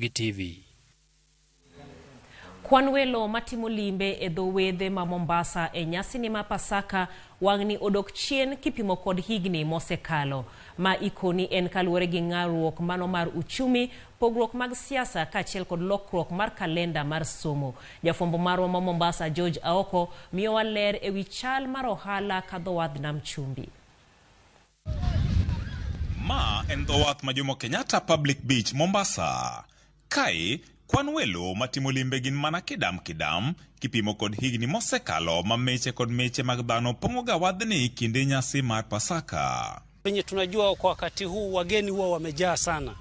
TV. Kwan welo matimo limbe e dho wedhe ma Mombasa e nyasi ni ma Pasaka wang'ni odok chien kipimo kod higni mosekalo. Ma ikoni en kaluwore gi ng'aruok mano mar uchumi, pogruok mag siasa kaachiel kod lokruok mar kalenda mar somo. Jafwambo marwa ma Mombasa George Aoko miyowa ler ewi chal mar Ohala kadho wadh Nam Chumbi. Ma en dho wath ma Jomo Kenyatta Public Beach Mombasa. Kae kwan welo matimo limbe gin mana kidam kipimo kod higni mosekalo ma meche kod meche mag dhano pongoga wadhni kinde nyasi mar Pasaka. Penye tunajua kwa wakati huu wageni huwa wamejaa sana.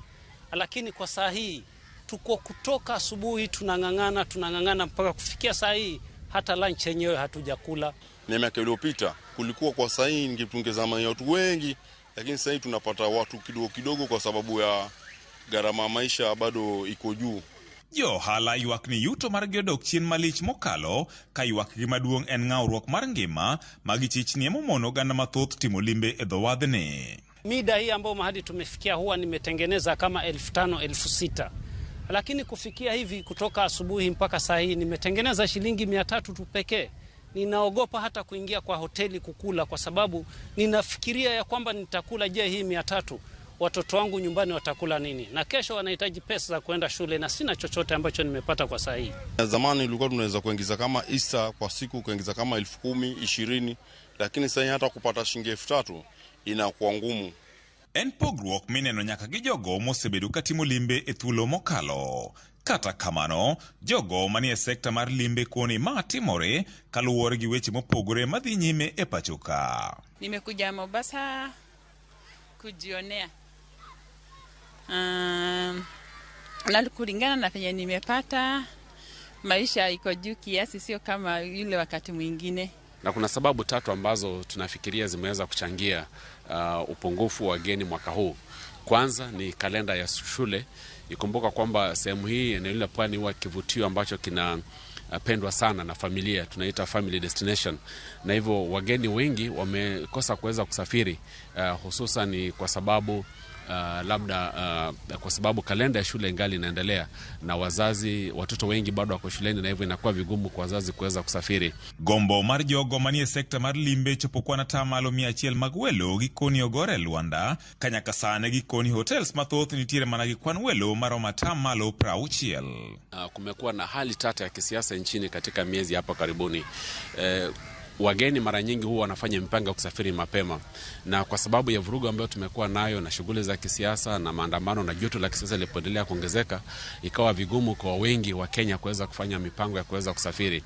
Lakini kwa saa hii tuko kutoka asubuhi tunangangana mpaka kufikia saa hii hata lunch yenyewe hatujakula. Ni miaka iliyopita kulikuwa kwa saa hii ningetungezama watu wengi, lakini sasa tunapata watu kidogo kwa sababu ya gharama maisha bado iko juu. Ohala ywak ni yuto mar odok chien malich mokalo ka ywak gi maduong' en ng'awruok mar ngima magichichnie momono ganda mathoth timo limbe e dho wadhni. Mida hii ambayo mahali tumefikia huwa nimetengeneza kama 5,000-6,000. Lakini kufikia hivi kutoka asubuhi mpaka saa hii nimetengeneza shilingi 300 tu pekee. Ninaogopa hata kuingia kwa hoteli kukula kwa sababu ninafikiria ya kwamba nitakula je hii 300 watoto wangu nyumbani watakula nini? Na kesho wanahitaji pesa za kwenda shule na sina chochote ambacho nimepata kwa saa hii. Zamani ilikuwa tunaweza kuingiza kama Easter kwa siku kuingiza kama 10,000, 20, lakini sasa hata kupata shilingi 3,000 inakuwa ngumu. En pogruok mineno nyaka gi jogo mosebedo katimo limbe e thuolo mokalo. Kata kamano, jogo manie sekta mar limbe koni ma timore kaluwore gi weche mopogore madhi nyime e pachoka. Nimekuja Mombasa kujionea. Na kulingana na penye nimepata, maisha iko juu kiasi, sio kama yule wakati mwingine. Na kuna sababu tatu ambazo tunafikiria zimeweza kuchangia upungufu wa wageni mwaka huu. Kwanza ni kalenda ya shule. Ikumbuka kwamba sehemu hii eneo la pwani huwa kivutio ambacho kinapendwa sana na familia, tunaita family destination. Na hivyo wageni wengi wamekosa kuweza kusafiri, hususan kwa sababu kwa sababu kalenda ya shule ingali inaendelea na watoto wengi bado wako shuleni, na hivyo inakuwa vigumu kwa wazazi kuweza kusafiri. Gombo mar jogo manie sekta mar limbe chopo na tamalo 100 mag welo gikoni ogore Luanda, kanyaka sane gikoni hotels mathoth nitiere mana gikwan welo maromo tamalo 60. Kumekuwa na hali tata ya kisiasa nchini katika miezi hapa karibuni. Wageni mara nyingi huwa wanafanya mipango ya kusafiri mapema, na kwa sababu ya vurugu ambayo tumekuwa nayo na shughuli za kisiasa na maandamano na joto la kisiasa lilipoendelea kuongezeka, ikawa vigumu kwa wengi wa Kenya kuweza kufanya mipango ya kuweza kusafiri.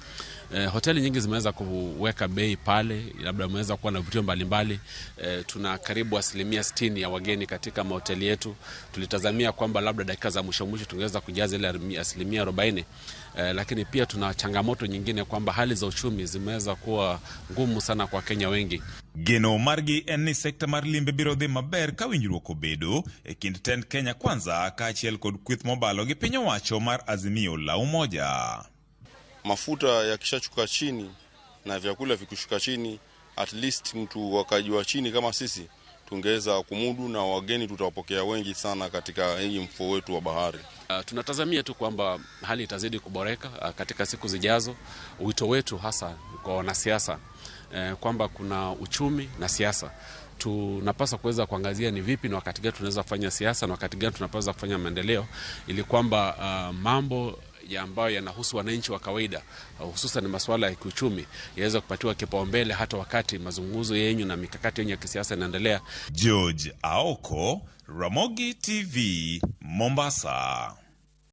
Hoteli nyingi zimeweza kuweka bei pale, labda wameweza kuwa na vituo mbalimbali. Tuna karibu 60% ya wageni katika mahoteli yetu. Tulitazamia kwamba labda dakika za mwisho tungeweza kujaza ile 40%, lakini pia tuna changamoto nyingine kwamba hali za uchumi zimeweza kuwa ngumu sana kwa Kenya wengi. Geno margi en sekta mar limbe biro dhi maber ka winjruok obedo e kind tend Kenya Kwanza kaachiel kod kweth mobalo gi piny owacho mar Azimio la Umoja. Mafuta yakishachuka chini na vyakula vikushuka chini, at least mtu wakajua chini kama sisi tungeweza kumudu, na wageni tutawapokea wengi sana katika hii mfuo wetu wa bahari. Tunatazamia tu kwamba hali itazidi kuboreka katika siku zijazo. Wito wetu hasa kwa wanasiasa kwamba kuna uchumi na siasa. Tunapaswa kuweza kuangazia ni vipi na wakati gani tunaweza kufanya siasa na wakati gani tunapaswa kufanya maendeleo, ili kwamba mambo ambayo yanahusu wananchi wa kawaida, hususan masuala ya kiuchumi, yaweza kupatiwa kipaumbele hata wakati mazungumzo yenyu na mikakati yenyu ya kisiasa inaendelea. George Aoko, Ramogi TV, Mombasa.